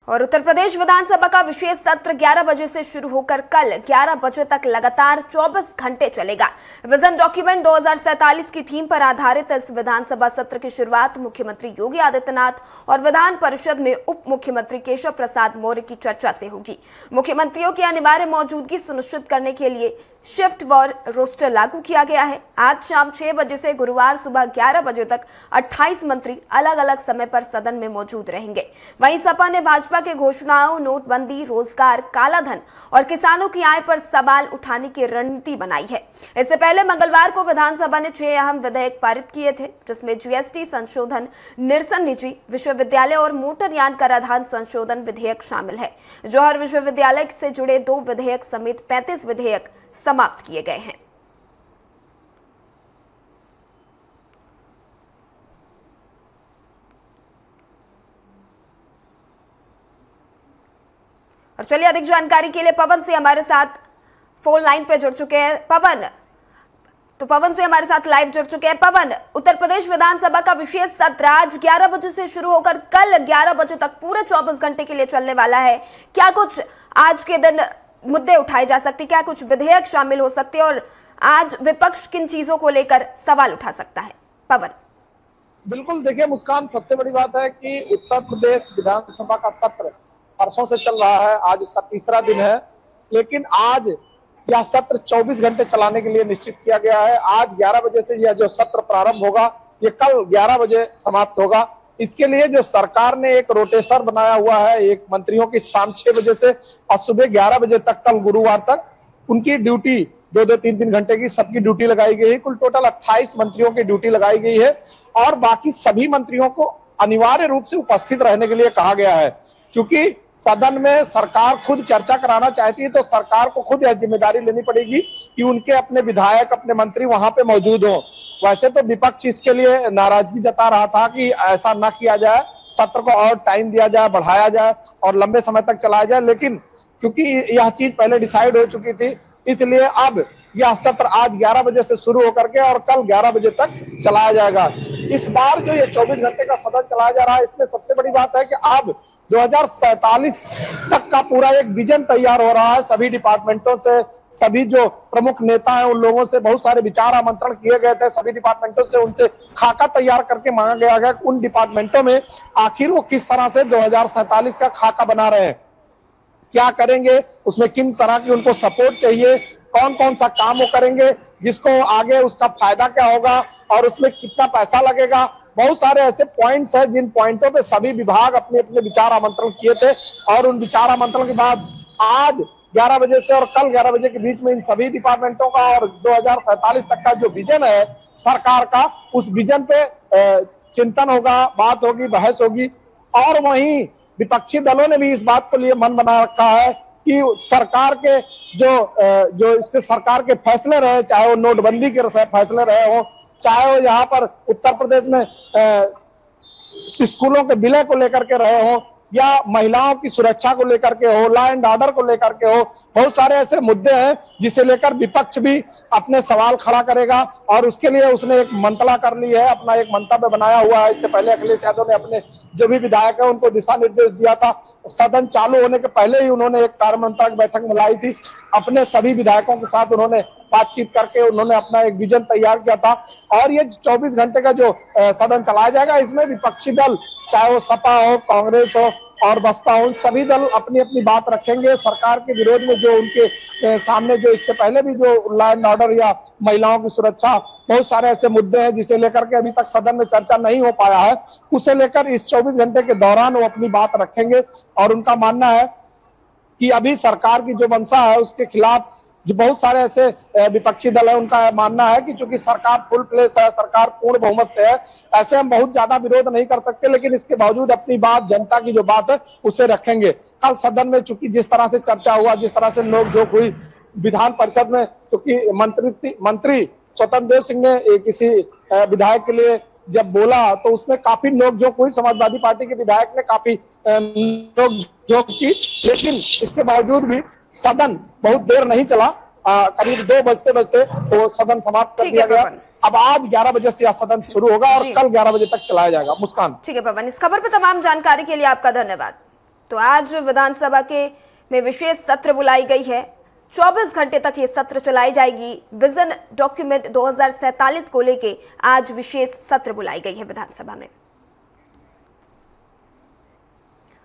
और उत्तर प्रदेश विधानसभा का विशेष सत्र 11 बजे से शुरू होकर कल 11 बजे तक लगातार 24 घंटे चलेगा। विजन डॉक्यूमेंट 2047 की थीम पर आधारित इस विधानसभा सत्र की शुरुआत मुख्यमंत्री योगी आदित्यनाथ और विधान परिषद में उप मुख्यमंत्री केशव प्रसाद मौर्य की चर्चा से होगी। मुख्यमंत्रियों की अनिवार्य मौजूदगी सुनिश्चित करने के लिए शिफ्ट व रोस्टर लागू किया गया है। आज शाम 6 बजे से गुरुवार सुबह 11 बजे तक 28 मंत्री अलग अलग समय पर सदन में मौजूद रहेंगे। वहीं सपा ने भाजपा के घोषणाओं, नोटबंदी, रोजगार, कालाधन और किसानों की आय पर सवाल उठाने की रणनीति बनाई है। इससे पहले मंगलवार को विधानसभा ने 6 अहम विधेयक पारित किए थे, जिसमें जीएसटी संशोधन, निरसन निजी विश्वविद्यालय और मोटरयान कराधान संशोधन विधेयक शामिल है। जौहर विश्वविद्यालय से जुड़े 2 विधेयक समेत 35 विधेयक समाप्त किए गए हैं। और चलिए अधिक जानकारी के लिए पवन से हमारे साथ फोन लाइन पे जुड़ चुके हैं। पवन से हमारे साथ लाइव जुड़ चुके हैं। पवन, उत्तर प्रदेश विधानसभा का विशेष सत्र आज 11 बजे से शुरू होकर कल 11 बजे तक पूरे 24 घंटे के लिए चलने वाला है। क्या कुछ आज के दिन मुद्दे उठाए जा सकते, क्या कुछ विधेयक शामिल हो सकते और आज विपक्ष किन चीजों को लेकर सवाल उठा सकता है? पवन। बिल्कुल, देखिए मुस्कान, सबसे बड़ी बात है कि उत्तर प्रदेश विधानसभा का सत्र परसों से चल रहा है, आज उसका तीसरा दिन है, लेकिन आज यह सत्र 24 घंटे चलाने के लिए निश्चित किया गया है। आज 11 बजे से यह जो सत्र प्रारंभ होगा ये कल 11 बजे समाप्त होगा। इसके लिए जो सरकार ने एक रोटेशन बनाया हुआ है, एक मंत्रियों की शाम 6 बजे से और सुबह 11 बजे तक, कल गुरुवार तक उनकी ड्यूटी 2-2, 3-3 घंटे की सबकी ड्यूटी लगाई गई है। कुल टोटल 28 मंत्रियों की ड्यूटी लगाई गई है और बाकी सभी मंत्रियों को अनिवार्य रूप से उपस्थित रहने के लिए कहा गया है, क्योंकि सदन में सरकार खुद चर्चा कराना चाहती है तो सरकार को खुद यह जिम्मेदारी लेनी पड़ेगी कि उनके अपने विधायक, अपने मंत्री वहां पे मौजूद हों। वैसे तो विपक्ष इसके लिए नाराजगी जता रहा था कि ऐसा न किया जाए, सत्र को और टाइम दिया जाए, बढ़ाया जाए और लंबे समय तक चलाया जाए, लेकिन क्योंकि यह चीज पहले डिसाइड हो चुकी थी, इसलिए अब यह सत्र आज 11 बजे से शुरू होकर के और कल 11 बजे तक चलाया जाएगा। इस बार जो ये 24 घंटे का सदन चलाया जा रहा है, इसमें सबसे बड़ी बात है कि अब 2047 तक का पूरा एक विजन तैयार हो रहा है। सभी डिपार्टमेंटों से, सभी जो प्रमुख नेता हैं उन लोगों से बहुत सारे विचार आमंत्रण किए गए थे। सभी डिपार्टमेंटों से उनसे खाका तैयार करके मांगा गया है उन डिपार्टमेंटों में आखिर वो किस तरह से 2047 का खाका बना रहे हैं, क्या करेंगे, उसमें किन तरह की उनको सपोर्ट चाहिए, कौन कौन सा काम वो करेंगे जिसको आगे उसका फायदा क्या होगा और उसमें कितना पैसा लगेगा। बहुत सारे ऐसे पॉइंट्स हैं जिन पॉइंटों पे सभी विभाग अपने अपने विचार आमंत्रण किए थे और उन विचार आमंत्रण के बाद आज 11 बजे से और कल 11 बजे के बीच में इन सभी डिपार्टमेंटों का और 2047 तक का जो विजन है सरकार का, उस विजन पे चिंतन होगा, बात होगी, बहस होगी। और वहीं विपक्षी दलों ने भी इस बात को लिए मन बना रखा है कि सरकार के जो इसके सरकार के फैसले रहे, चाहे वो नोटबंदी के फैसले रहे हो, चाहे वो यहाँ पर उत्तर प्रदेश में स्कूलों के विलय को लेकर के रहे हो या महिलाओं की सुरक्षा को लेकर के हो, लॉ एंड ऑर्डर को लेकर के हो, बहुत सारे ऐसे मुद्दे हैं जिसे लेकर विपक्ष भी अपने सवाल खड़ा करेगा और उसके लिए उसने एक मंतला कर ली है, अपना एक मंतव्य बनाया हुआ है। इससे पहले अखिलेश यादव ने अपने जो भी विधायक है उनको दिशा निर्देश दिया था। सदन चालू होने के पहले ही उन्होंने एक कार्यमंत्रणा की बैठक बुलाई थी, अपने सभी विधायकों के साथ उन्होंने बातचीत करके उन्होंने अपना एक विजन तैयार किया था। और ये 24 घंटे का जो सदन चलाया जाएगा, इसमें विपक्षी दल, चाहे वो सपा हो, कांग्रेस हो और बसपा हो, सभी दल अपनी अपनी बात रखेंगे। सरकार के विरोध में जो उनके सामने जो इससे पहले भी जो लॉ एंड ऑर्डर या महिलाओं की सुरक्षा, बहुत सारे ऐसे मुद्दे हैं जिसे लेकर के अभी तक सदन में चर्चा नहीं हो पाया है, उसे लेकर इस 24 घंटे के दौरान वो अपनी बात रखेंगे। और उनका मानना है कि अभी सरकार की जो मंशा है उसके खिलाफ जो बहुत सारे ऐसे विपक्षी दल है, उनका मानना है कि चूंकि सरकार फुल प्लेस है, सरकार पूर्ण बहुमत से है, ऐसे हम बहुत ज्यादा विरोध नहीं कर सकते, लेकिन इसके बावजूद अपनी बात, जनता की जो बात है उसे रखेंगे। कल सदन में चूंकि जिस तरह से चर्चा हुआ, जिस तरह से नोकझोंक हुई विधान परिषद में, चूंकि मंत्री स्वतंत्र देव सिंह ने किसी विधायक के लिए जब बोला तो उसमें काफी नोकझोंक हुई, समाजवादी पार्टी के विधायक ने काफी नोकझोंक की, लेकिन इसके बावजूद भी सदन बहुत देर नहीं चला, करीब 2 बजते तो सदन समाप्त कर दिया गया। अब आज 11 बजे से यह सदन शुरू होगा और कल 11 बजे तक चलाया जाएगा। मुस्कान। ठीक है पवन, इस खबर पर तमाम जानकारी के लिए आपका धन्यवाद। तो आज विधानसभा में विशेष सत्र बुलाई गई है। 24 घंटे तक ये सत्र चलाई जाएगी। विजन डॉक्यूमेंट 2047 को लेके आज विशेष सत्र बुलाई गई है विधानसभा में।